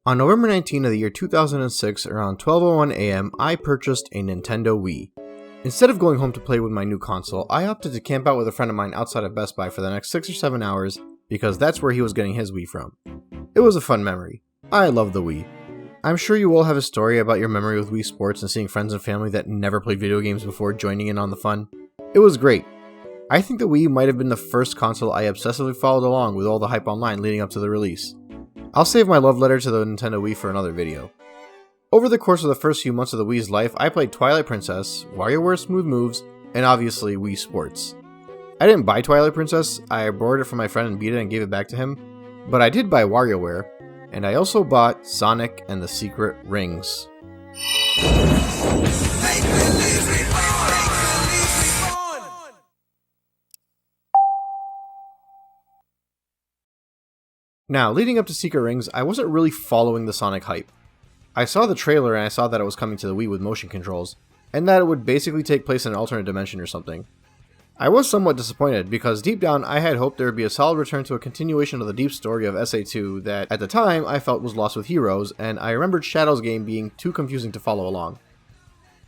On November 19 of the year 2006, around 12:01 AM, I purchased a Nintendo Wii. Instead of going home to play with my new console, I opted to camp out with a friend of mine outside of Best Buy for the next 6 or 7 hours because that's where he was getting his Wii from. It was a fun memory. I love the Wii. I'm sure you all have a story about your memory with Wii Sports and seeing friends and family that never played video games before joining in on the fun. It was great. I think the Wii might have been the first console I obsessively followed along with all the hype online leading up to the release. I'll save my love letter to the Nintendo Wii for another video. Over the course of the first few months of the Wii's life, I played Twilight Princess, WarioWare Smooth Moves, and obviously Wii Sports. I didn't buy Twilight Princess, I borrowed it from my friend and beat it and gave it back to him, but I did buy WarioWare, and I also bought Sonic and the Secret Rings. Now, leading up to Secret Rings, I wasn't really following the Sonic hype. I saw the trailer and I saw that it was coming to the Wii with motion controls, and that it would basically take place in an alternate dimension or something. I was somewhat disappointed because deep down I had hoped there would be a solid return to a continuation of the deep story of SA2 that at the time I felt was lost with Heroes, and I remembered Shadow's game being too confusing to follow along.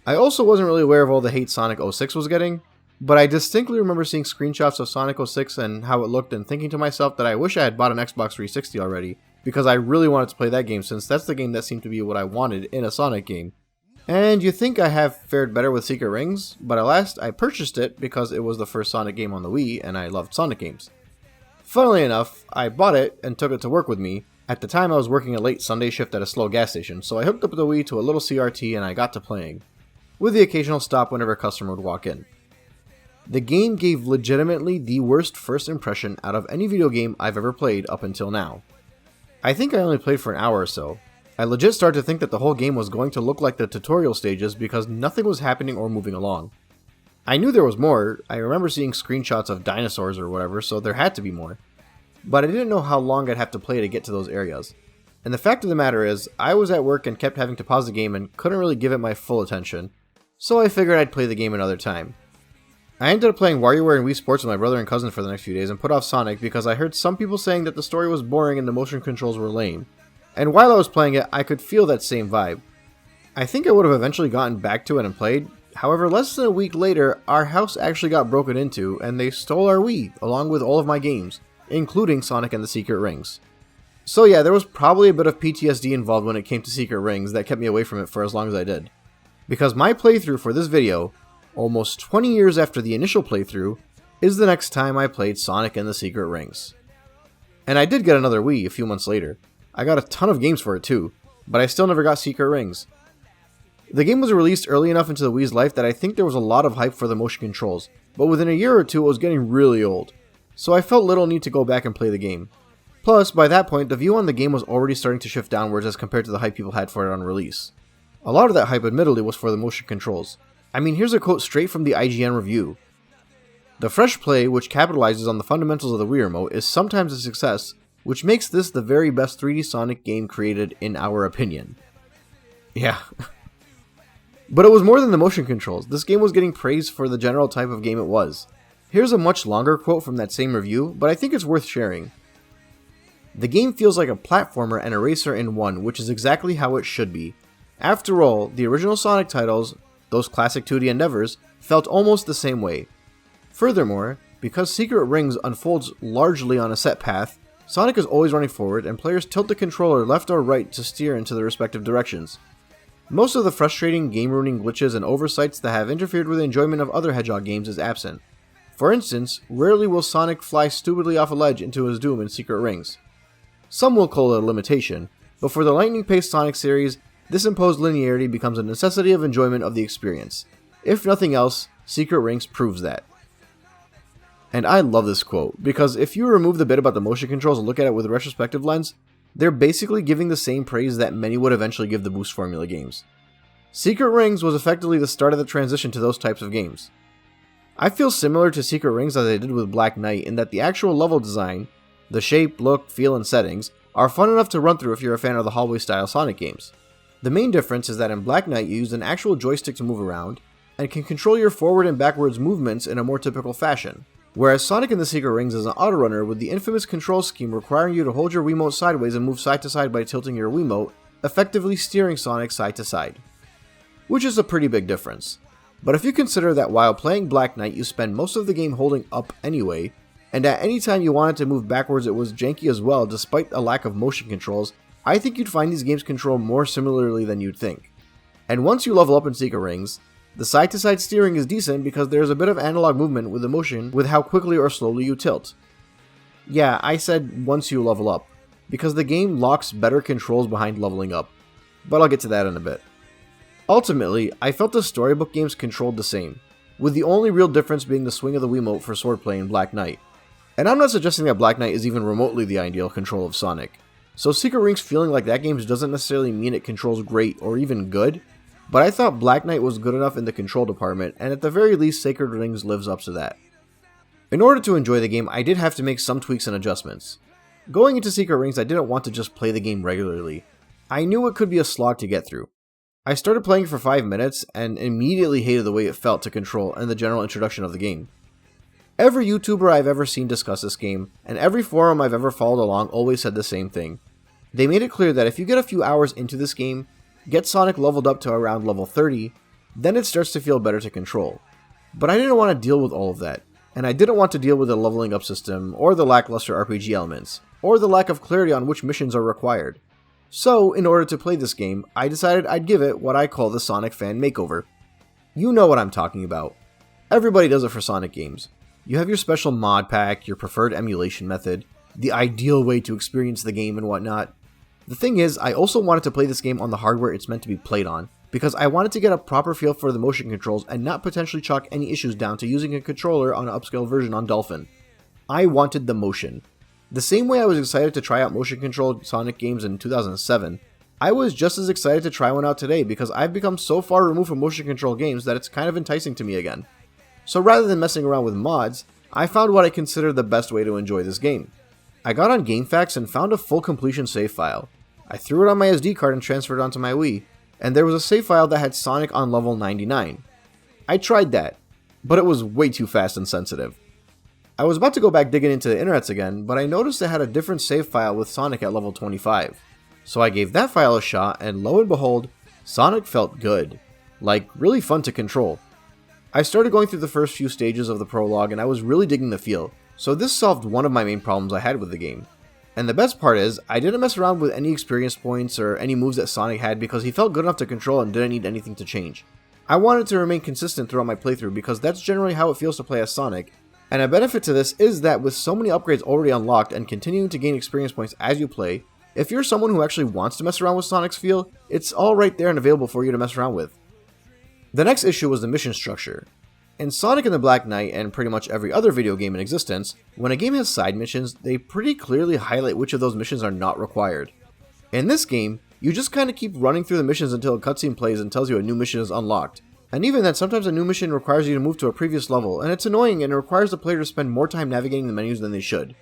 I also wasn't really aware of all the hate Sonic 06 was getting, but I distinctly remember seeing screenshots of Sonic 06 and how it looked and thinking to myself that I wish I had bought an Xbox 360 already, because I really wanted to play that game since that's the game that seemed to be what I wanted in a Sonic game. And you'd think I have fared better with Secret Rings, but at last I purchased it because it was the first Sonic game on the Wii and I loved Sonic games. Funnily enough, I bought it and took it to work with me. At the time I was working a late Sunday shift at a slow gas station, so I hooked up the Wii to a little CRT and I got to playing, with the occasional stop whenever a customer would walk in. The game gave legitimately the worst first impression out of any video game I've ever played up until now. I think I only played for an hour or so. I legit started to think that the whole game was going to look like the tutorial stages because nothing was happening or moving along. I knew there was more. I remember seeing screenshots of dinosaurs or whatever, so there had to be more. But I didn't know how long I'd have to play to get to those areas. And the fact of the matter is, I was at work and kept having to pause the game and couldn't really give it my full attention, so I figured I'd play the game another time. I ended up playing WarioWare and Wii Sports with my brother and cousin for the next few days and put off Sonic because I heard some people saying that the story was boring and the motion controls were lame. And while I was playing it, I could feel that same vibe. I think I would have eventually gotten back to it and played, however less than a week later, our house actually got broken into and they stole our Wii, along with all of my games, including Sonic and the Secret Rings. So yeah, there was probably a bit of PTSD involved when it came to Secret Rings that kept me away from it for as long as I did. Because my playthrough for this video, almost 20 years after the initial playthrough, is the next time I played Sonic and the Secret Rings. And I did get another Wii a few months later. I got a ton of games for it too, but I still never got Secret Rings. The game was released early enough into the Wii's life that I think there was a lot of hype for the motion controls, but within a year or two it was getting really old, so I felt little need to go back and play the game. Plus, by that point, the view on the game was already starting to shift downwards as compared to the hype people had for it on release. A lot of that hype admittedly was for the motion controls. I mean, here's a quote straight from the IGN review. "The fresh play, which capitalizes on the fundamentals of the Wii Remote, is sometimes a success, which makes this the very best 3D Sonic game created in our opinion." Yeah. But it was more than the motion controls. This game was getting praise for the general type of game it was. Here's a much longer quote from that same review, but I think it's worth sharing. "The game feels like a platformer and a racer in one, which is exactly how it should be. After all, the original Sonic titles, those classic 2D endeavors, felt almost the same way. Furthermore, because Secret Rings unfolds largely on a set path, Sonic is always running forward and players tilt the controller left or right to steer into the respective directions. Most of the frustrating game-ruining glitches and oversights that have interfered with the enjoyment of other Hedgehog games is absent. For instance, rarely will Sonic fly stupidly off a ledge into his doom in Secret Rings. Some will call it a limitation, but for the lightning-paced Sonic series, this imposed linearity becomes a necessity of enjoyment of the experience. If nothing else, Secret Rings proves that." And I love this quote, because if you remove the bit about the motion controls and look at it with a retrospective lens, they're basically giving the same praise that many would eventually give the Boost formula games. Secret Rings was effectively the start of the transition to those types of games. I feel similar to Secret Rings as I did with Black Knight in that the actual level design, the shape, look, feel, and settings, are fun enough to run through if you're a fan of the hallway-style Sonic games. The main difference is that in Black Knight you use an actual joystick to move around, and can control your forward and backwards movements in a more typical fashion. Whereas Sonic and the Secret Rings is an autorunner with the infamous control scheme requiring you to hold your Wiimote sideways and move side to side by tilting your Wiimote, effectively steering Sonic side to side. Which is a pretty big difference. But if you consider that while playing Black Knight you spend most of the game holding up anyway, and at any time you wanted to move backwards it was janky as well despite a lack of motion controls, I think you'd find these games controlled more similarly than you'd think. And once you level up in Secret Rings, the side-to-side steering is decent because there's a bit of analog movement with the motion with how quickly or slowly you tilt. Yeah, I said once you level up, because the game locks better controls behind leveling up, but I'll get to that in a bit. Ultimately, I felt the storybook games controlled the same, with the only real difference being the swing of the Wiimote for swordplay in Black Knight. And I'm not suggesting that Black Knight is even remotely the ideal control of Sonic, so Secret Rings feeling like that game doesn't necessarily mean it controls great or even good, but I thought Black Knight was good enough in the control department, and at the very least Secret Rings lives up to that. In order to enjoy the game, I did have to make some tweaks and adjustments. Going into Secret Rings, I didn't want to just play the game regularly. I knew it could be a slog to get through. I started playing for 5 minutes, and immediately hated the way it felt to control and the general introduction of the game. Every YouTuber I've ever seen discuss this game, and every forum I've ever followed along always said the same thing. They made it clear that if you get a few hours into this game, get Sonic leveled up to around level 30, then it starts to feel better to control. But I didn't want to deal with all of that, and I didn't want to deal with the leveling up system, or the lackluster RPG elements, or the lack of clarity on which missions are required. So, in order to play this game, I decided I'd give it what I call the Sonic fan makeover. You know what I'm talking about. Everybody does it for Sonic games. You have your special mod pack, your preferred emulation method, the ideal way to experience the game and whatnot. The thing is, I also wanted to play this game on the hardware it's meant to be played on, because I wanted to get a proper feel for the motion controls and not potentially chalk any issues down to using a controller on an upscale version on Dolphin. I wanted the motion. The same way I was excited to try out motion-controlled Sonic games in 2007, I was just as excited to try one out today because I've become so far removed from motion control games that it's kind of enticing to me again. So rather than messing around with mods, I found what I consider the best way to enjoy this game. I got on GameFAQs and found a full completion save file. I threw it on my SD card and transferred it onto my Wii, and there was a save file that had Sonic on level 99. I tried that, but it was way too fast and sensitive. I was about to go back digging into the internets again, but I noticed it had a different save file with Sonic at level 25. So I gave that file a shot, and lo and behold, Sonic felt good. Like, really fun to control. I started going through the first few stages of the prologue and I was really digging the feel, so this solved one of my main problems I had with the game. And the best part is, I didn't mess around with any experience points or any moves that Sonic had because he felt good enough to control and didn't need anything to change. I wanted to remain consistent throughout my playthrough because that's generally how it feels to play as Sonic, and a benefit to this is that with so many upgrades already unlocked and continuing to gain experience points as you play, if you're someone who actually wants to mess around with Sonic's feel, it's all right there and available for you to mess around with. The next issue was the mission structure. In Sonic and the Black Knight and pretty much every other video game in existence, when a game has side missions, they pretty clearly highlight which of those missions are not required. In this game, you just kinda keep running through the missions until a cutscene plays and tells you a new mission is unlocked. And even then, sometimes a new mission requires you to move to a previous level, and it's annoying and it requires the player to spend more time navigating the menus than they should.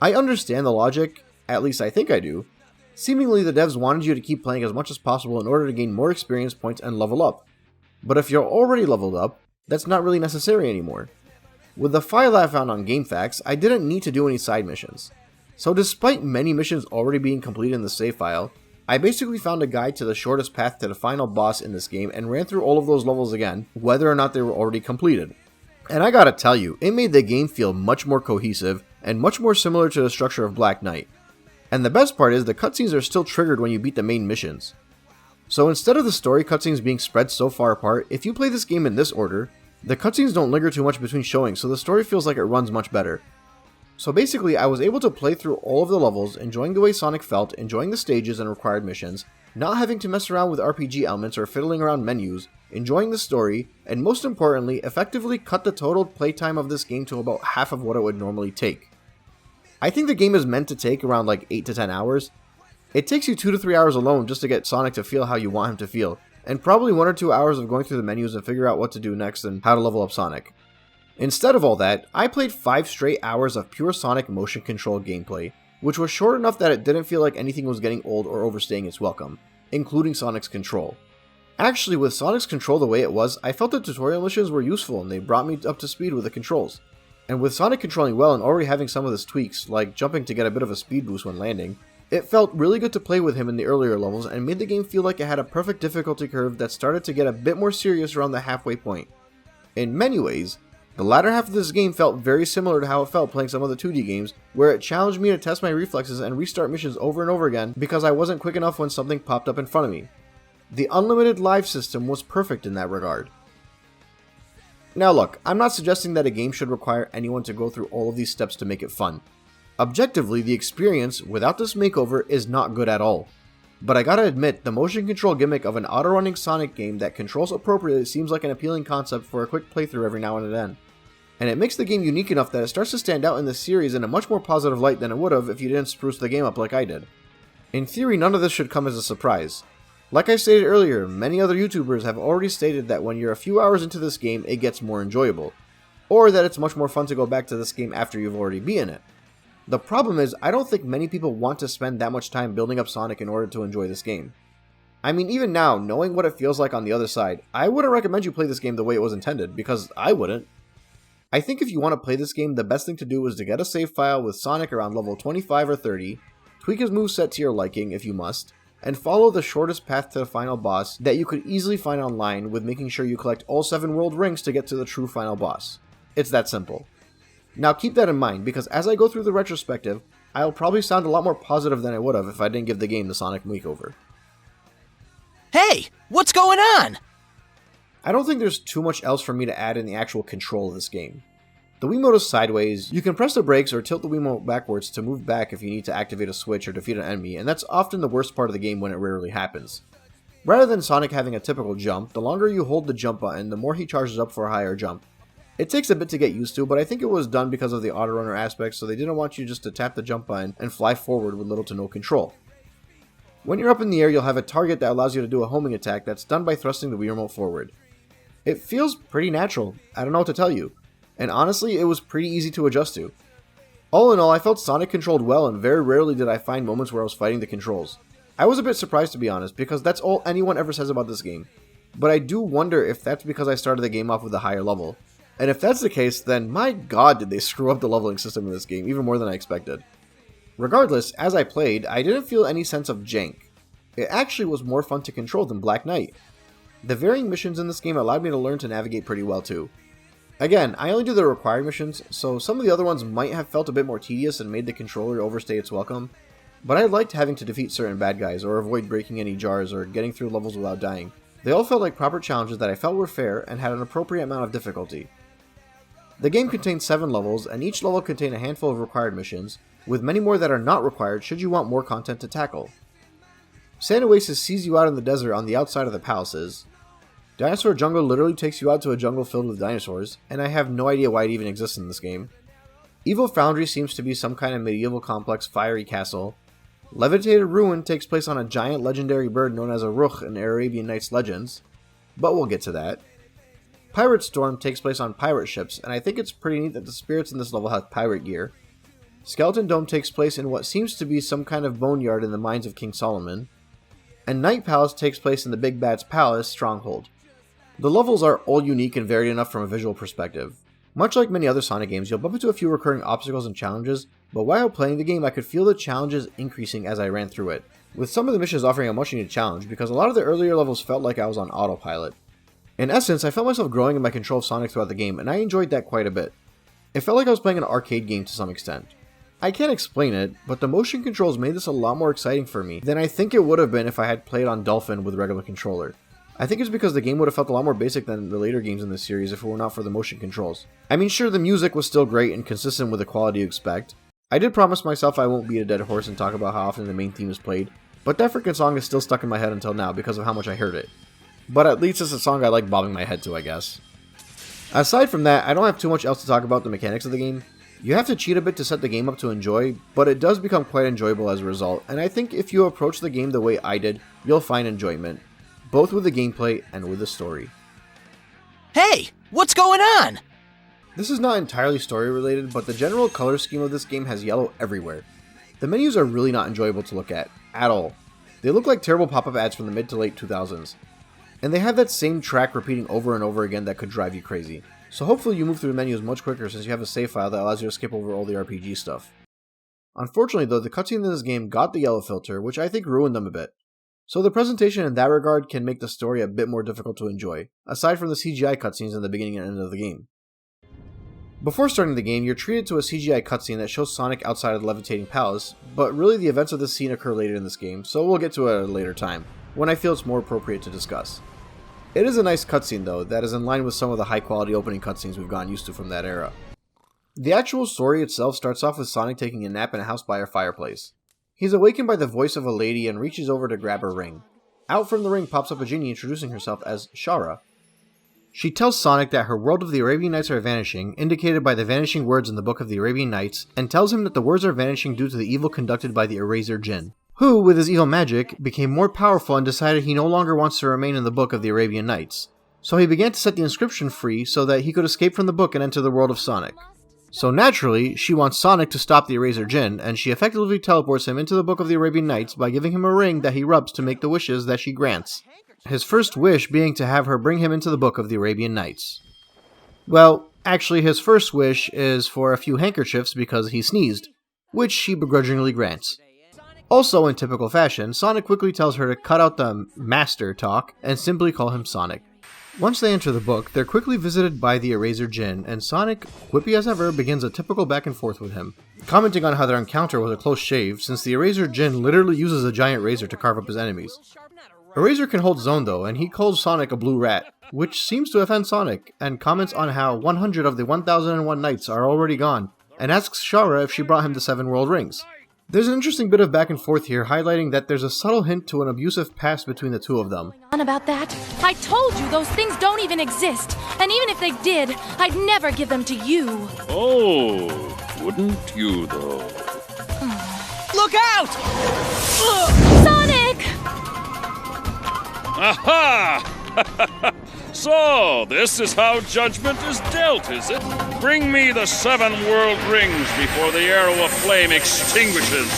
I understand the logic, at least I think I do. Seemingly the devs wanted you to keep playing as much as possible in order to gain more experience points and level up. But if you're already leveled up, that's not really necessary anymore. With the file I found on GameFAQs, I didn't need to do any side missions. So despite many missions already being completed in the save file, I basically found a guide to the shortest path to the final boss in this game and ran through all of those levels again, whether or not they were already completed. And I gotta tell you, it made the game feel much more cohesive and much more similar to the structure of Black Knight. And the best part is the cutscenes are still triggered when you beat the main missions. So instead of the story cutscenes being spread so far apart, if you play this game in this order, the cutscenes don't linger too much between showings, so the story feels like it runs much better. So basically, I was able to play through all of the levels, enjoying the way Sonic felt, enjoying the stages and required missions, not having to mess around with RPG elements or fiddling around menus, enjoying the story, and most importantly, effectively cut the total playtime of this game to about half of what it would normally take. I think the game is meant to take around like 8 to 10 hours. It takes you 2 to 3 hours alone just to get Sonic to feel how you want him to feel, and probably 1 or 2 hours of going through the menus and figure out what to do next and how to level up Sonic. Instead of all that, I played 5 straight hours of pure Sonic motion control gameplay, which was short enough that it didn't feel like anything was getting old or overstaying its welcome, including Sonic's control. Actually, with Sonic's control the way it was, I felt the tutorial missions were useful and they brought me up to speed with the controls. And with Sonic controlling well and already having some of his tweaks, like jumping to get a bit of a speed boost when landing, it felt really good to play with him in the earlier levels and made the game feel like it had a perfect difficulty curve that started to get a bit more serious around the halfway point. In many ways, the latter half of this game felt very similar to how it felt playing some of the 2D games, where it challenged me to test my reflexes and restart missions over and over again because I wasn't quick enough when something popped up in front of me. The unlimited life system was perfect in that regard. Now look, I'm not suggesting that a game should require anyone to go through all of these steps to make it fun. Objectively, the experience, without this makeover, is not good at all. But I gotta admit, the motion control gimmick of an auto-running Sonic game that controls appropriately seems like an appealing concept for a quick playthrough every now and then. And it makes the game unique enough that it starts to stand out in the series in a much more positive light than it would have if you didn't spruce the game up like I did. In theory, none of this should come as a surprise. Like I stated earlier, many other YouTubers have already stated that when you're a few hours into this game, it gets more enjoyable. Or that it's much more fun to go back to this game after you've already beaten it. The problem is, I don't think many people want to spend that much time building up Sonic in order to enjoy this game. I mean, even now, knowing what it feels like on the other side, I wouldn't recommend you play this game the way it was intended, because I wouldn't. I think if you want to play this game, the best thing to do is to get a save file with Sonic around level 25 or 30, tweak his moveset to your liking if you must, and follow the shortest path to the final boss that you could easily find online with making sure you collect all 7 world rings to get to the true final boss. It's that simple. Now keep that in mind, because as I go through the retrospective, I'll probably sound a lot more positive than I would have if I didn't give the game the Sonic makeover. Hey, what's going on? I don't think there's too much else for me to add in the actual control of this game. The Wiimote is sideways, you can press the brakes or tilt the Wiimote backwards to move back if you need to activate a switch or defeat an enemy, and that's often the worst part of the game when it rarely happens. Rather than Sonic having a typical jump, the longer you hold the jump button, the more he charges up for a higher jump. It takes a bit to get used to, but I think it was done because of the auto-runner aspect, so they didn't want you just to tap the jump button and fly forward with little to no control. When you're up in the air, you'll have a target that allows you to do a homing attack that's done by thrusting the Wii Remote forward. It feels pretty natural, I don't know what to tell you. And honestly, it was pretty easy to adjust to. All in all, I felt Sonic controlled well, and very rarely did I find moments where I was fighting the controls. I was a bit surprised, to be honest, because that's all anyone ever says about this game. But I do wonder if that's because I started the game off with a higher level. And if that's the case, then my god did they screw up the leveling system in this game, even more than I expected. Regardless, as I played, I didn't feel any sense of jank. It actually was more fun to control than Black Knight. The varying missions in this game allowed me to learn to navigate pretty well too. Again, I only do the required missions, so some of the other ones might have felt a bit more tedious and made the controller overstay its welcome, but I liked having to defeat certain bad guys, or avoid breaking any jars, or getting through levels without dying. They all felt like proper challenges that I felt were fair and had an appropriate amount of difficulty. The game contains 7 levels, and each level contained a handful of required missions, with many more that are not required should you want more content to tackle. Sand Oasis sees you out in the desert on the outside of the palaces. Dinosaur Jungle literally takes you out to a jungle filled with dinosaurs, and I have no idea why it even exists in this game. Evil Foundry seems to be some kind of medieval complex fiery castle. Levitated Ruin takes place on a giant legendary bird known as a Ruch in Arabian Nights legends, but we'll get to that. Pirate Storm takes place on pirate ships, and I think it's pretty neat that the spirits in this level have pirate gear. Skeleton Dome takes place in what seems to be some kind of boneyard in the mines of King Solomon. And Night Palace takes place in the Big Bad's palace, Stronghold. The levels are all unique and varied enough from a visual perspective. Much like many other Sonic games, you'll bump into a few recurring obstacles and challenges, but while playing the game I could feel the challenges increasing as I ran through it, with some of the missions offering a much needed challenge because a lot of the earlier levels felt like I was on autopilot. In essence, I felt myself growing in my control of Sonic throughout the game, and I enjoyed that quite a bit. It felt like I was playing an arcade game to some extent. I can't explain it, but the motion controls made this a lot more exciting for me than I think it would have been if I had played on Dolphin with a regular controller. I think it's because the game would have felt a lot more basic than the later games in this series if it were not for the motion controls. I mean, sure, the music was still great and consistent with the quality you expect. I did promise myself I won't beat a dead horse and talk about how often the main theme is played, but that frickin' song is still stuck in my head until now because of how much I heard it. But at least it's a song I like bobbing my head to, I guess. Aside from that, I don't have too much else to talk about the mechanics of the game. You have to cheat a bit to set the game up to enjoy, but it does become quite enjoyable as a result, and I think if you approach the game the way I did, you'll find enjoyment, both with the gameplay and with the story. Hey, what's going on? This is not entirely story related, but the general color scheme of this game has yellow everywhere. The menus are really not enjoyable to look at all. They look like terrible pop-up ads from the mid to late 2000s. And they have that same track repeating over and over again that could drive you crazy. so hopefully you move through the menus much quicker since you have a save file that allows you to skip over all the RPG stuff. Unfortunately though, the cutscenes in this game got the yellow filter, which I think ruined them a bit. So the presentation in that regard can make the story a bit more difficult to enjoy, aside from the CGI cutscenes in the beginning and end of the game. Before starting the game, you're treated to a CGI cutscene that shows Sonic outside of the levitating palace, but really the events of this scene occur later in this game, so we'll get to it at a later time, when I feel it's more appropriate to discuss. It is a nice cutscene though, that is in line with some of the high quality opening cutscenes we've gotten used to from that era. The actual story itself starts off with Sonic taking a nap in a house by a fireplace. He's awakened by the voice of a lady and reaches over to grab her ring. Out from the ring pops up a genie introducing herself as Shara. She tells Sonic that her world of the Arabian Nights are vanishing, indicated by the vanishing words in the Book of the Arabian Nights, and tells him that the words are vanishing due to the evil conducted by the Eraser Jinn, who, with his evil magic, became more powerful and decided he no longer wants to remain in the Book of the Arabian Nights. So he began to set the inscription free so that he could escape from the book and enter the world of Sonic. So naturally, she wants Sonic to stop the Eraser Jinn, and she effectively teleports him into the Book of the Arabian Nights by giving him a ring that he rubs to make the wishes that she grants. His first wish being to have her bring him into the Book of the Arabian Nights. Well, actually his first wish is for a few handkerchiefs because he sneezed, which she begrudgingly grants. Also in typical fashion, Sonic quickly tells her to cut out the master talk and simply call him Sonic. Once they enter the book, they're quickly visited by the Eraser Jinn, and Sonic, quippy as ever, begins a typical back and forth with him, commenting on how their encounter was a close shave since the Eraser Jinn literally uses a giant razor to carve up his enemies. Eraser can hold his own though, and he calls Sonic a blue rat, which seems to offend Sonic, and comments on how 100 of the 1001 nights are already gone, and asks Shara if she brought him the 7 world rings. There's an interesting bit of back and forth here, highlighting that there's a subtle hint to an abusive past between the two of them. On about that? I told you those things don't even exist, and even if they did, I'd never give them to you. Oh, wouldn't you though? Look out! Sonic! Aha! So, this is how judgment is dealt, is it? Bring me the 7 world rings before the arrow of flame extinguishes.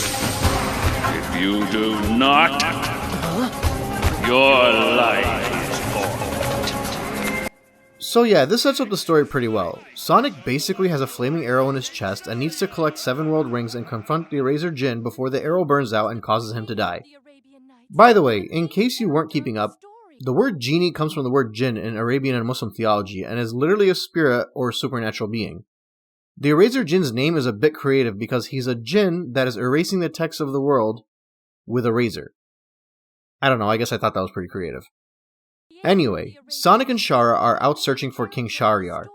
If you do not, your life is forfeit. So yeah, this sets up the story pretty well. Sonic basically has a flaming arrow in his chest and needs to collect 7 world rings and confront the Eraser Jinn before the arrow burns out and causes him to die. By the way, in case you weren't keeping up, the word genie comes from the word jinn in Arabian and Muslim theology and is literally a spirit or supernatural being. The Eraser Jinn's name is a bit creative because he's a jinn that is erasing the text of the world with a razor. I don't know, I guess I thought that was pretty creative. Anyway, Sonic and Shara are out searching for King Shahryar.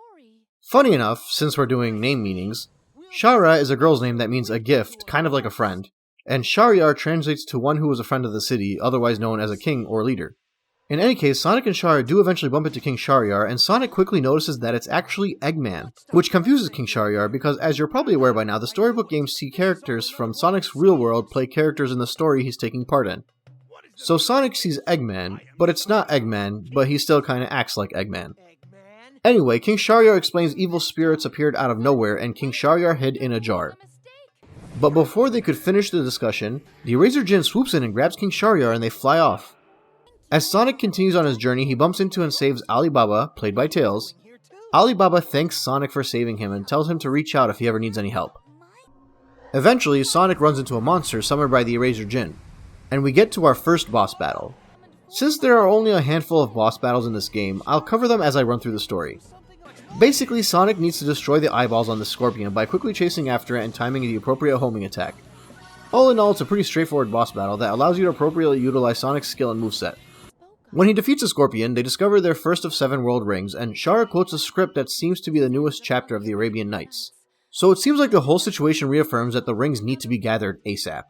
Funny enough, since we're doing name meanings, Shara is a girl's name that means a gift, kind of like a friend, and Shahryar translates to one who was a friend of the city, otherwise known as a king or leader. In any case, Sonic and Shara do eventually bump into King Shahryar, and Sonic quickly notices that it's actually Eggman, which confuses King Shahryar because, as you're probably aware by now, the storybook games see characters from Sonic's real world play characters in the story he's taking part in. So Sonic sees Eggman, but it's not Eggman, but he still kinda acts like Eggman. Anyway, King Shahryar explains evil spirits appeared out of nowhere and King Shahryar hid in a jar. But before they could finish the discussion, the Eraser Jinn swoops in and grabs King Shahryar and they fly off. As Sonic continues on his journey, he bumps into and saves Alibaba, played by Tails. Alibaba thanks Sonic for saving him and tells him to reach out if he ever needs any help. Eventually, Sonic runs into a monster summoned by the Eraser Jinn, and we get to our first boss battle. Since there are only a handful of boss battles in this game, I'll cover them as I run through the story. Basically, Sonic needs to destroy the eyeballs on the Scorpion by quickly chasing after it and timing the appropriate homing attack. All in all, it's a pretty straightforward boss battle that allows you to appropriately utilize Sonic's skill and moveset. When he defeats the Scorpion, they discover their first of 7 world rings, and Shara quotes a script that seems to be the newest chapter of the Arabian Nights. So it seems like the whole situation reaffirms that the rings need to be gathered ASAP.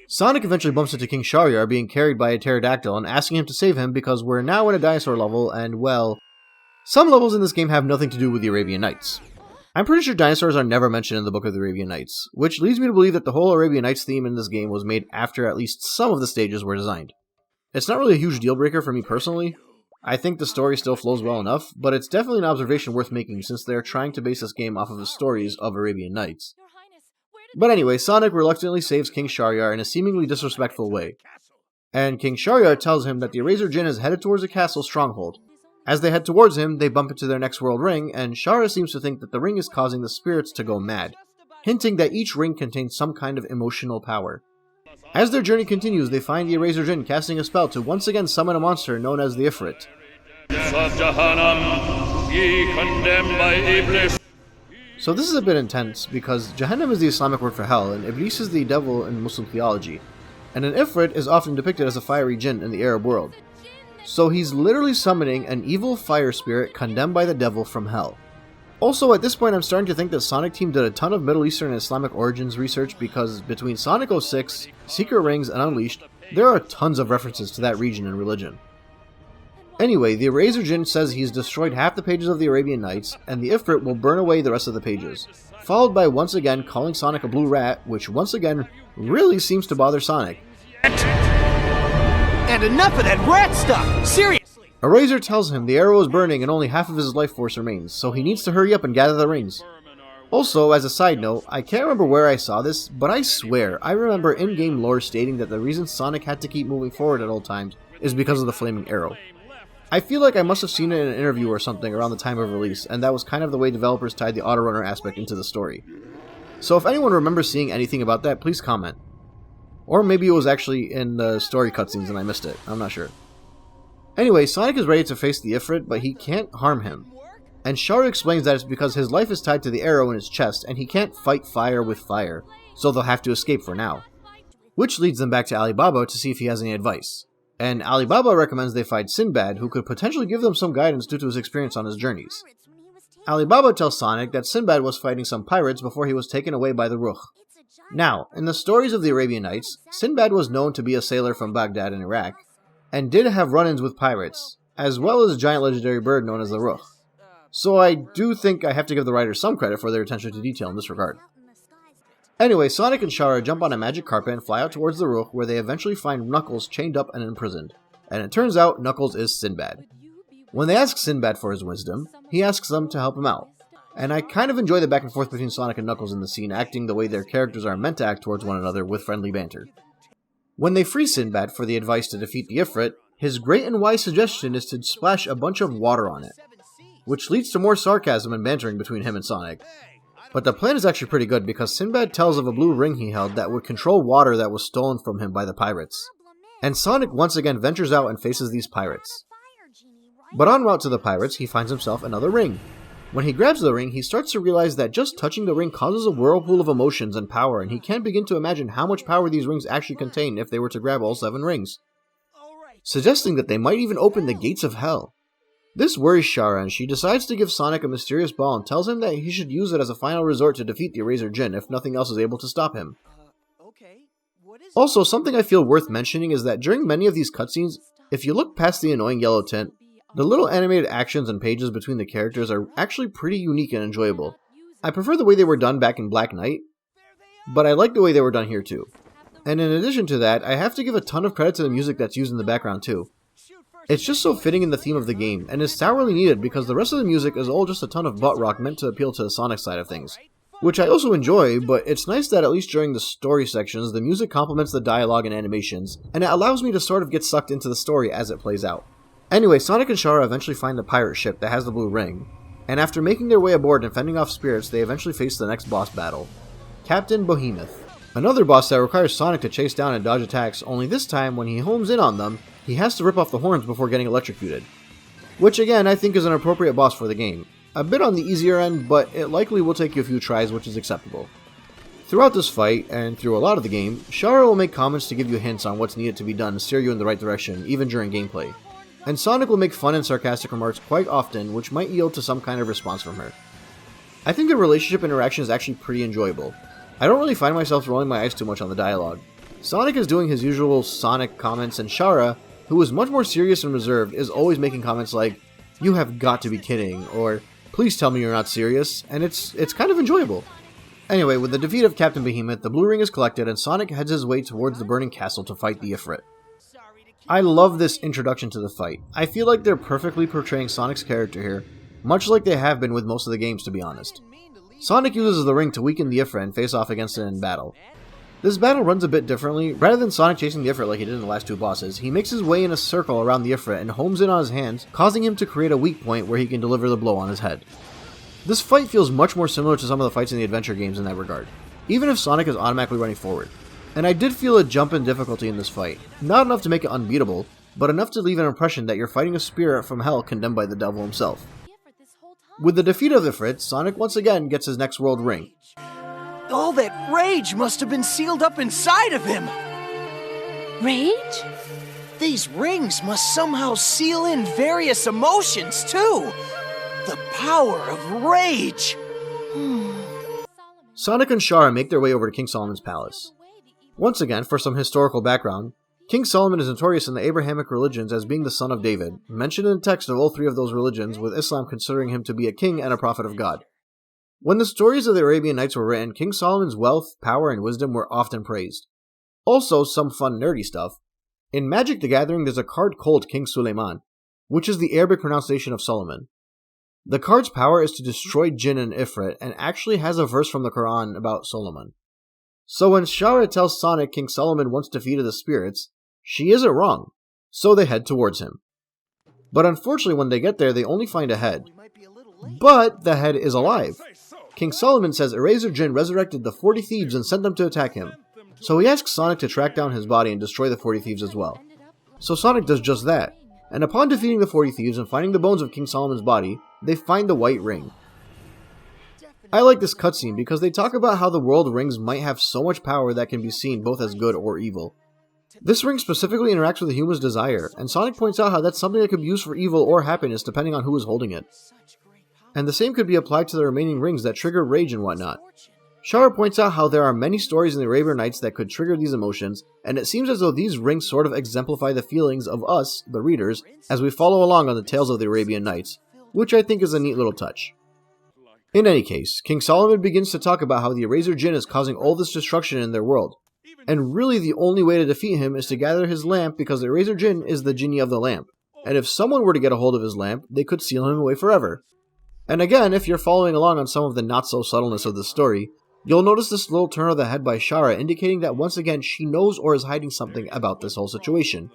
Sonic eventually bumps into King Shahryar being carried by a pterodactyl and asking him to save him because we're now in a dinosaur level and, well, some levels in this game have nothing to do with the Arabian Nights. I'm pretty sure dinosaurs are never mentioned in the Book of the Arabian Nights, which leads me to believe that the whole Arabian Nights theme in this game was made after at least some of the stages were designed. It's not really a huge deal breaker for me personally. I think the story still flows well enough, but it's definitely an observation worth making since they're trying to base this game off of the stories of Arabian Nights. But anyway, Sonic reluctantly saves King Shahryar in a seemingly disrespectful way. And King Shahryar tells him that the Eraser Jinn is headed towards the castle stronghold. As they head towards him, they bump into their next world ring, and Shara seems to think that the ring is causing the spirits to go mad, hinting that each ring contains some kind of emotional power. As their journey continues, they find the Eraser Jinn casting a spell to once again summon a monster known as the Ifrit. Of Jahannam, ye condemned by Iblis. So this is a bit intense, because Jahannam is the Islamic word for hell, and Iblis is the devil in Muslim theology, and an Ifrit is often depicted as a fiery jinn in the Arab world. So he's literally summoning an evil fire spirit condemned by the devil from hell. Also, at this point I'm starting to think that Sonic Team did a ton of Middle Eastern and Islamic origins research, because between Sonic 06, Secret Rings, and Unleashed, there are tons of references to that region and religion. Anyway, the Eraser Jinn says he's destroyed half the pages of the Arabian Nights, and the Ifrit will burn away the rest of the pages, followed by once again calling Sonic a blue rat, which once again really seems to bother Sonic. And enough of that rat stuff! Seriously! Eraser tells him the arrow is burning and only half of his life force remains, so he needs to hurry up and gather the rings. Also, as a side note, I can't remember where I saw this, but I swear I remember in-game lore stating that the reason Sonic had to keep moving forward at all times is because of the flaming arrow. I feel like I must have seen it in an interview or something around the time of release, and that was kind of the way developers tied the autorunner aspect into the story. So if anyone remembers seeing anything about that, please comment. Or maybe it was actually in the story cutscenes and I missed it, I'm not sure. Anyway, Sonic is ready to face the Ifrit, but he can't harm him. And Shara explains that it's because his life is tied to the arrow in his chest, and he can't fight fire with fire, so they'll have to escape for now. Which leads them back to Alibaba to see if he has any advice. And Alibaba recommends they find Sinbad, who could potentially give them some guidance due to his experience on his journeys. Alibaba tells Sonic that Sinbad was fighting some pirates before he was taken away by the Ruh. Now, in the stories of the Arabian Nights, Sinbad was known to be a sailor from Baghdad in Iraq, and did have run-ins with pirates, as well as a giant legendary bird known as the Ruh. So I do think I have to give the writers some credit for their attention to detail in this regard. Anyway, Sonic and Shara jump on a magic carpet and fly out towards the Ruh, where they eventually find Knuckles chained up and imprisoned. And it turns out Knuckles is Sinbad. When they ask Sinbad for his wisdom, he asks them to help him out. And I kind of enjoy the back and forth between Sonic and Knuckles in the scene, acting the way their characters are meant to act towards one another with friendly banter. When they free Sinbad for the advice to defeat the Ifrit, his great and wise suggestion is to splash a bunch of water on it, which leads to more sarcasm and bantering between him and Sonic. But the plan is actually pretty good, because Sinbad tells of a blue ring he held that would control water that was stolen from him by the pirates. And Sonic once again ventures out and faces these pirates. But en route to the pirates, he finds himself another ring. When he grabs the ring, he starts to realize that just touching the ring causes a whirlpool of emotions and power, and he can't begin to imagine how much power these rings actually contain if they were to grab all 7 rings, suggesting that they might even open the gates of hell. This worries Shara, and she decides to give Sonic a mysterious ball and tells him that he should use it as a final resort to defeat the Eraser Jinn if nothing else is able to stop him. Also, something I feel worth mentioning is that during many of these cutscenes, if you look past the annoying yellow tint, the little animated actions and pages between the characters are actually pretty unique and enjoyable. I prefer the way they were done back in Black Knight, but I like the way they were done here too. And in addition to that, I have to give a ton of credit to the music that's used in the background too. It's just so fitting in the theme of the game, and is sourly needed because the rest of the music is all just a ton of butt rock meant to appeal to the Sonic side of things. Which I also enjoy, but it's nice that at least during the story sections, the music complements the dialogue and animations, and it allows me to sort of get sucked into the story as it plays out. Anyway, Sonic and Shara eventually find the pirate ship that has the blue ring, and after making their way aboard and fending off spirits, they eventually face the next boss battle, Captain Behemoth. Another boss that requires Sonic to chase down and dodge attacks, only this time, when he homes in on them, he has to rip off the horns before getting electrocuted. Which again, I think is an appropriate boss for the game. A bit on the easier end, but it likely will take you a few tries, which is acceptable. Throughout this fight, and through a lot of the game, Shara will make comments to give you hints on what's needed to be done to steer you in the right direction, even during gameplay. And Sonic will make fun and sarcastic remarks quite often, which might yield to some kind of response from her. I think the relationship interaction is actually pretty enjoyable. I don't really find myself rolling my eyes too much on the dialogue. Sonic is doing his usual Sonic comments, and Shara, who is much more serious and reserved, is always making comments like, "You have got to be kidding," or "Please tell me you're not serious," and it's kind of enjoyable. Anyway, with the defeat of Captain Behemoth, the blue ring is collected, and Sonic heads his way towards the burning castle to fight the Ifrit. I love this introduction to the fight. I feel like they're perfectly portraying Sonic's character here, much like they have been with most of the games, to be honest. Sonic uses the ring to weaken the Ifrit and face off against it in battle. This battle runs a bit differently. Rather than Sonic chasing the Ifrit like he did in the last two bosses, he makes his way in a circle around the Ifrit and homes in on his hands, causing him to create a weak point where he can deliver the blow on his head. This fight feels much more similar to some of the fights in the adventure games in that regard, even if Sonic is automatically running forward. And I did feel a jump in difficulty in this fight, not enough to make it unbeatable, but enough to leave an impression that you're fighting a spirit from hell condemned by the devil himself. With the defeat of Ifrit, Sonic once again gets his next world ring. All that rage must have been sealed up inside of him! Rage? These rings must somehow seal in various emotions, too! The power of rage! Sonic and Shara make their way over to King Solomon's palace. Once again, for some historical background, King Solomon is notorious in the Abrahamic religions as being the son of David, mentioned in the text of all three of those religions, with Islam considering him to be a king and a prophet of God. When the stories of the Arabian Nights were written, King Solomon's wealth, power, and wisdom were often praised. Also, some fun nerdy stuff. In Magic the Gathering, there's a card called King Suleiman, which is the Arabic pronunciation of Solomon. The card's power is to destroy Jinn and Ifrit, and actually has a verse from the Quran about Solomon. So when Shara tells Sonic King Solomon once defeated the spirits, she isn't wrong, so they head towards him. But unfortunately when they get there, they only find a head. But the head is alive. King Solomon says Eraser Jinn resurrected the 40 thieves and sent them to attack him. So he asks Sonic to track down his body and destroy the 40 thieves as well. So Sonic does just that, and upon defeating the 40 thieves and finding the bones of King Solomon's body, they find the white ring. I like this cutscene because they talk about how the world rings might have so much power that can be seen both as good or evil. This ring specifically interacts with a human's desire, and Sonic points out how that's something that could be used for evil or happiness depending on who is holding it. And the same could be applied to the remaining rings that trigger rage and whatnot. Shara points out how there are many stories in the Arabian Nights that could trigger these emotions, and it seems as though these rings sort of exemplify the feelings of us, the readers, as we follow along on the tales of the Arabian Nights, which I think is a neat little touch. In any case, King Solomon begins to talk about how the Eraser Jinn is causing all this destruction in their world, and really the only way to defeat him is to gather his lamp because the Eraser Jinn is the genie of the lamp, and if someone were to get a hold of his lamp, they could seal him away forever. And again, if you're following along on some of the not-so-subtleness of the story, you'll notice this little turn of the head by Shara indicating that once again she knows or is hiding something about this whole situation.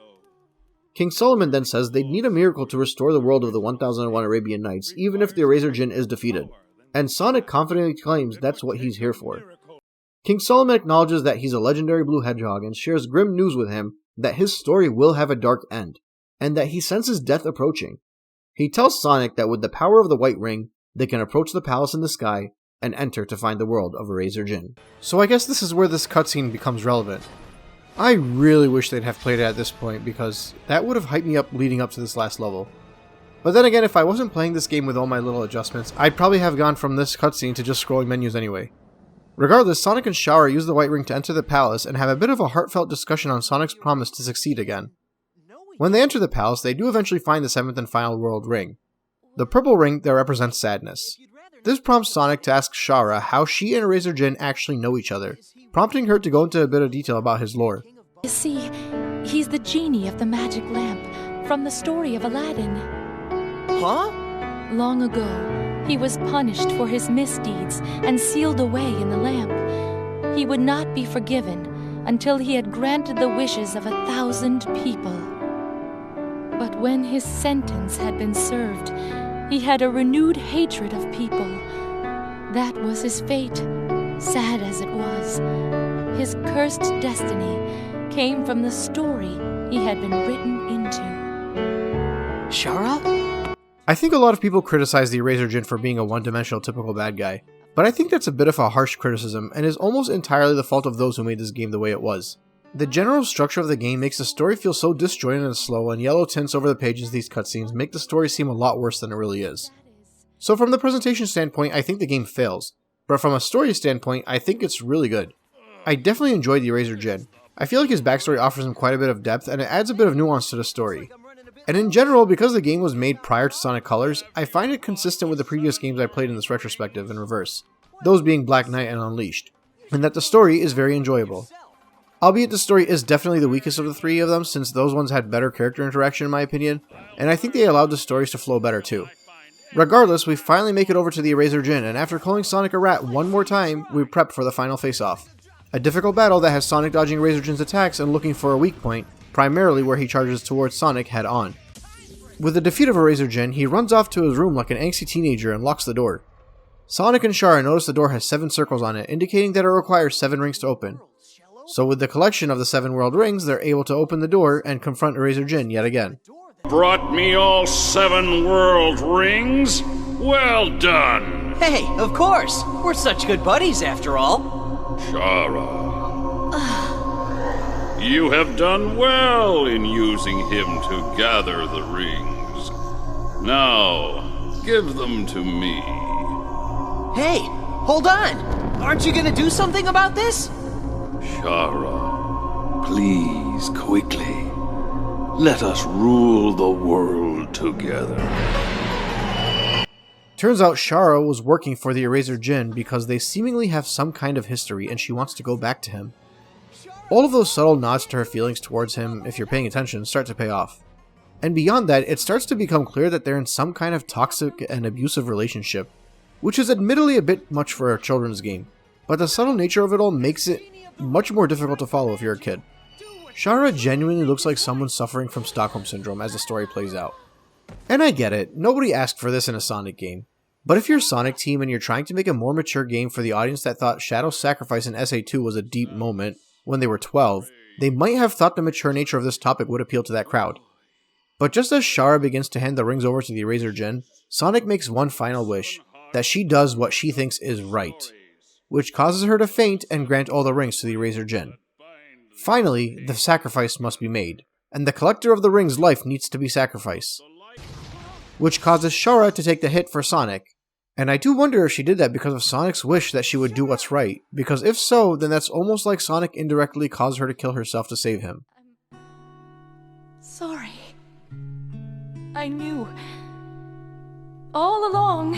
King Solomon then says they'd need a miracle to restore the world of the 1001 Arabian Nights, even if the Eraser Jinn is defeated, and Sonic confidently claims that's what he's here for. King Solomon acknowledges that he's a legendary blue hedgehog and shares grim news with him that his story will have a dark end, and that he senses death approaching. He tells Sonic that with the power of the White Ring, they can approach the palace in the sky and enter to find the world of Eraser Jinn. So I guess this is where this cutscene becomes relevant. I really wish they'd have played it at this point because that would have hyped me up leading up to this last level. But then again, if I wasn't playing this game with all my little adjustments, I'd probably have gone from this cutscene to just scrolling menus anyway. Regardless, Sonic and Shara use the White Ring to enter the palace and have a bit of a heartfelt discussion on Sonic's promise to succeed again. When they enter the palace, they do eventually find the 7th and final world ring, the purple ring that represents sadness. This prompts Sonic to ask Shara how she and Eraser Jinn actually know each other, prompting her to go into a bit of detail about his lore. You see, he's the genie of the magic lamp from the story of Aladdin. Huh? Long ago, he was punished for his misdeeds and sealed away in the lamp. He would not be forgiven until he had granted the wishes of 1,000 people. But when his sentence had been served, he had a renewed hatred of people. That was his fate, sad as it was. His cursed destiny came from the story he had been written into. Shara? I think a lot of people criticize the Eraser Jinn for being a one-dimensional typical bad guy, but I think that's a bit of a harsh criticism and is almost entirely the fault of those who made this game the way it was. The general structure of the game makes the story feel so disjointed and slow, and yellow tints over the pages of these cutscenes make the story seem a lot worse than it really is. So from the presentation standpoint, I think the game fails, but from a story standpoint, I think it's really good. I definitely enjoyed the Eraser Jinn. I feel like his backstory offers him quite a bit of depth, and it adds a bit of nuance to the story. And in general, because the game was made prior to Sonic Colors, I find it consistent with the previous games I played in this retrospective in reverse, those being Black Knight and Unleashed, and that the story is very enjoyable. Albeit the story is definitely the weakest of the three of them, since those ones had better character interaction in my opinion, and I think they allowed the stories to flow better too. Regardless, we finally make it over to the Eraser Jinn, and after calling Sonic a rat one more time, we prep for the final face-off. A difficult battle that has Sonic dodging Razor Jin's attacks and looking for a weak point, primarily where he charges towards Sonic head on. With the defeat of a Razor Jin, he runs off to his room like an angsty teenager and locks the door. Sonic and Shara notice the door has 7 circles on it, indicating that it requires 7 rings to open. So with the collection of the 7 world rings, they're able to open the door and confront Razor Jin yet again. Brought me all 7 world rings? Well done! Hey, of course! We're such good buddies after all. Shara. You have done well in using him to gather the rings. Now, give them to me. Hey, hold on! Aren't you gonna do something about this? Shara, please, quickly. Let us rule the world together. Turns out Shara was working for the Eraser Jin because they seemingly have some kind of history and she wants to go back to him. All of those subtle nods to her feelings towards him, if you're paying attention, start to pay off. And beyond that, it starts to become clear that they're in some kind of toxic and abusive relationship, which is admittedly a bit much for a children's game, but the subtle nature of it all makes it much more difficult to follow if you're a kid. Shara genuinely looks like someone suffering from Stockholm Syndrome as the story plays out. And I get it, nobody asked for this in a Sonic game. But if you're Sonic Team and you're trying to make a more mature game for the audience that thought Shadow's sacrifice in SA2 was a deep moment when they were 12, they might have thought the mature nature of this topic would appeal to that crowd. But just as Shara begins to hand the rings over to the Eraser Jin, Sonic makes one final wish, that she does what she thinks is right, which causes her to faint and grant all the rings to the Eraser Jin. Finally, the sacrifice must be made, and the collector of the rings' life needs to be sacrificed, which causes Shara to take the hit for Sonic. And I do wonder if she did that because of Sonic's wish that she would do what's right, because if so, then that's almost like Sonic indirectly caused her to kill herself to save him. Sorry. I knew. All along.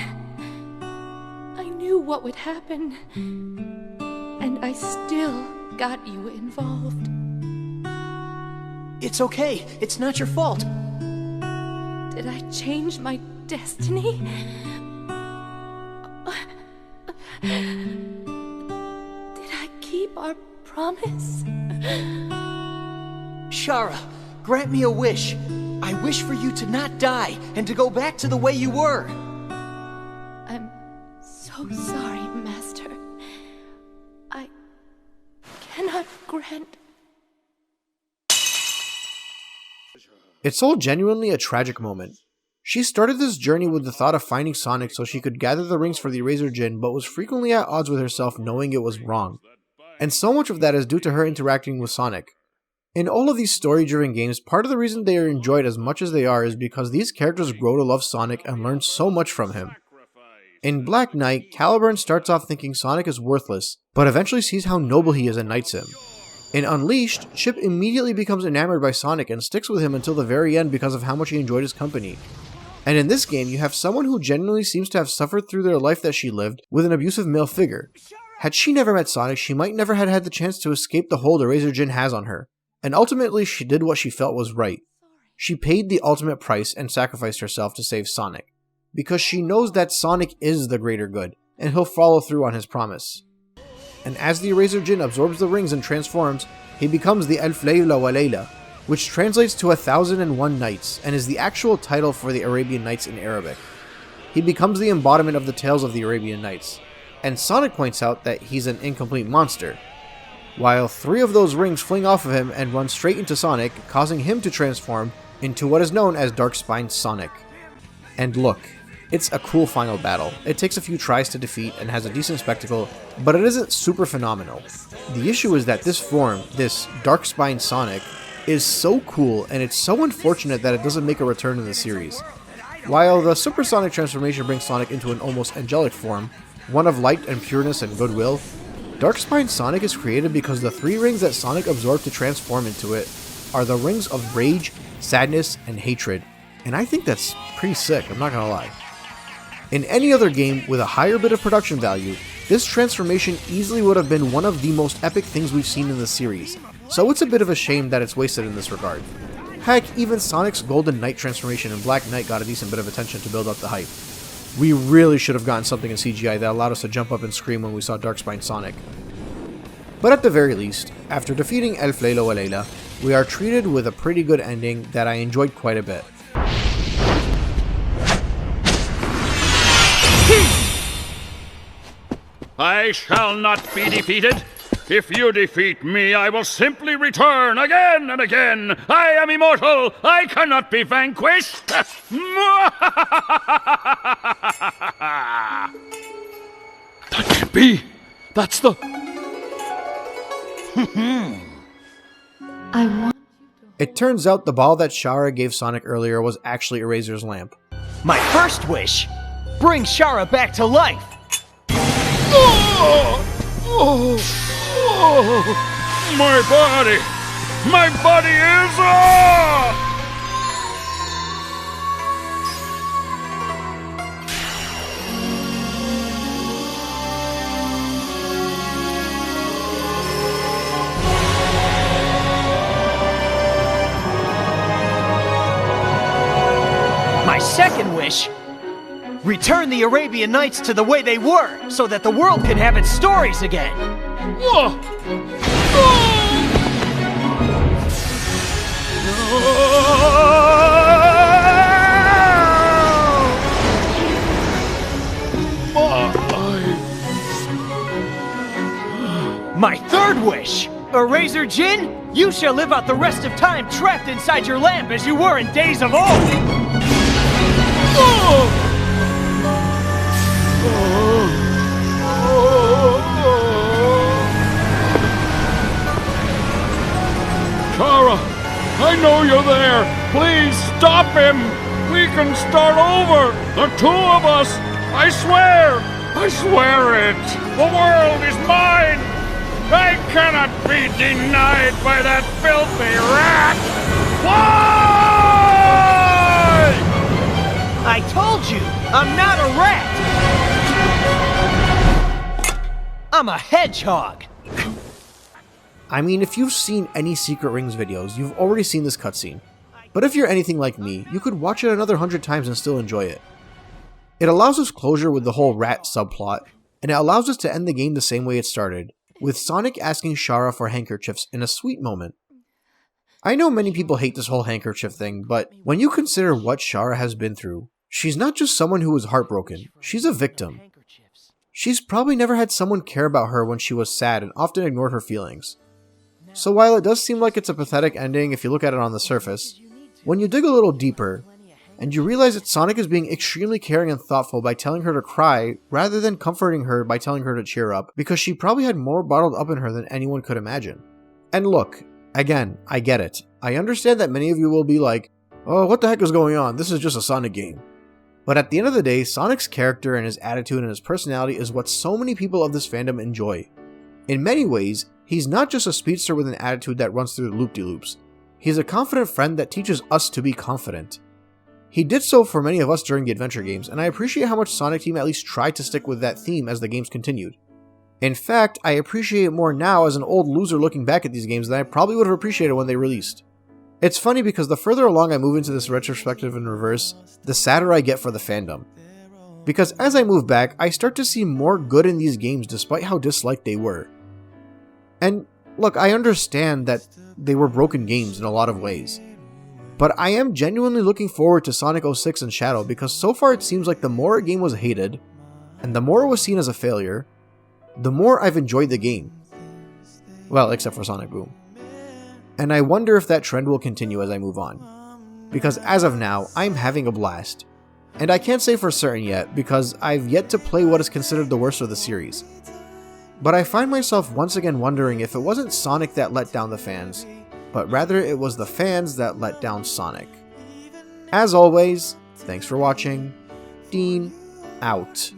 I knew what would happen. And I still got you involved. It's okay. It's not your fault. Did I change my destiny? Did I keep our promise? Shara, grant me a wish. I wish for you to not die and to go back to the way you were. I'm so sorry, Master. I cannot grant. It's all genuinely a tragic moment. She started this journey with the thought of finding Sonic so she could gather the rings for the Eraser Jin, but was frequently at odds with herself knowing it was wrong. And so much of that is due to her interacting with Sonic. In all of these story-driven games, part of the reason they are enjoyed as much as they are is because these characters grow to love Sonic and learn so much from him. In Black Knight, Caliburn starts off thinking Sonic is worthless, but eventually sees how noble he is and knights him. In Unleashed, Chip immediately becomes enamored by Sonic and sticks with him until the very end because of how much he enjoyed his company. And in this game, you have someone who genuinely seems to have suffered through their life that she lived with an abusive male figure. Had she never met Sonic, she might never have had the chance to escape the hold Eraser Jin has on her. And ultimately, she did what she felt was right. She paid the ultimate price and sacrificed herself to save Sonic, because she knows that Sonic is the greater good, and he'll follow through on his promise. And as the Eraser Jin absorbs the rings and transforms, he becomes the Alf Layla wa Layla, which translates to 1001 Nights, and is the actual title for the Arabian Nights in Arabic. He becomes the embodiment of the tales of the Arabian Nights, and Sonic points out that he's an incomplete monster, while 3 of those rings fling off of him and run straight into Sonic, causing him to transform into what is known as Dark-Spined Sonic. And look, it's a cool final battle. It takes a few tries to defeat and has a decent spectacle, but it isn't super phenomenal. The issue is that this form, this Dark-Spined Sonic, is so cool, and it's so unfortunate that it doesn't make a return in the series. While the Supersonic transformation brings Sonic into an almost angelic form, one of light and pureness and goodwill, Dark-Spined Sonic is created because the 3 rings that Sonic absorbed to transform into it are the rings of rage, sadness, and hatred, and I think that's pretty sick, I'm not gonna lie. In any other game with a higher bit of production value, this transformation easily would have been one of the most epic things we've seen in the series, so it's a bit of a shame that it's wasted in this regard. Heck, even Sonic's Golden Knight transformation in Black Knight got a decent bit of attention to build up the hype. We really should have gotten something in CGI that allowed us to jump up and scream when we saw Dark-Spined Sonic. But at the very least, after defeating El Flaylo Alela, we are treated with a pretty good ending that I enjoyed quite a bit. I shall not be defeated. If you defeat me, I will simply return again and again. I am immortal. I cannot be vanquished. That can't be. That's the... I want It turns out the ball that Shara gave Sonic earlier was actually Eraser's lamp. My first wish, bring Shara back to life. My body! My body is... My second wish, return the Arabian Nights to the way they were, so that the world can have its stories again. My third wish, Eraser Jin, you shall live out the rest of time trapped inside your lamp as you were in days of old. Shara, I know you're there. Please stop him. We can start over. The two of us. I swear it. The world is mine. I cannot be denied by that filthy rat. Why? I told you, I'm not a rat. I'm a hedgehog. I mean, if you've seen any Secret Rings videos, you've already seen this cutscene. But if you're anything like me, you could watch it another 100 times and still enjoy it. It allows us closure with the whole rat subplot, and it allows us to end the game the same way it started, with Sonic asking Shara for handkerchiefs in a sweet moment. I know many people hate this whole handkerchief thing, but when you consider what Shara has been through, she's not just someone who was heartbroken, she's a victim. She's probably never had someone care about her when she was sad and often ignored her feelings. So while it does seem like it's a pathetic ending if you look at it on the surface, when you dig a little deeper, and you realize that Sonic is being extremely caring and thoughtful by telling her to cry, rather than comforting her by telling her to cheer up, because she probably had more bottled up in her than anyone could imagine. And look, again, I get it. I understand that many of you will be like, oh, what the heck is going on? This is just a Sonic game. But at the end of the day, Sonic's character and his attitude and his personality is what so many people of this fandom enjoy. In many ways, he's not just a speedster with an attitude that runs through the loop-de-loops. He's a confident friend that teaches us to be confident. He did so for many of us during the adventure games, and I appreciate how much Sonic Team at least tried to stick with that theme as the games continued. In fact, I appreciate it more now as an old loser looking back at these games than I probably would have appreciated when they released. It's funny because the further along I move into this retrospective in reverse, the sadder I get for the fandom. Because as I move back, I start to see more good in these games despite how disliked they were. And look, I understand that they were broken games in a lot of ways. But I am genuinely looking forward to Sonic 06 and Shadow because so far it seems like the more a game was hated, and the more it was seen as a failure, the more I've enjoyed the game. Well, except for Sonic Boom. And I wonder if that trend will continue as I move on. Because as of now, I'm having a blast. And I can't say for certain yet because I've yet to play what is considered the worst of the series. But I find myself once again wondering if it wasn't Sonic that let down the fans, but rather it was the fans that let down Sonic. As always, thanks for watching. Dean, out.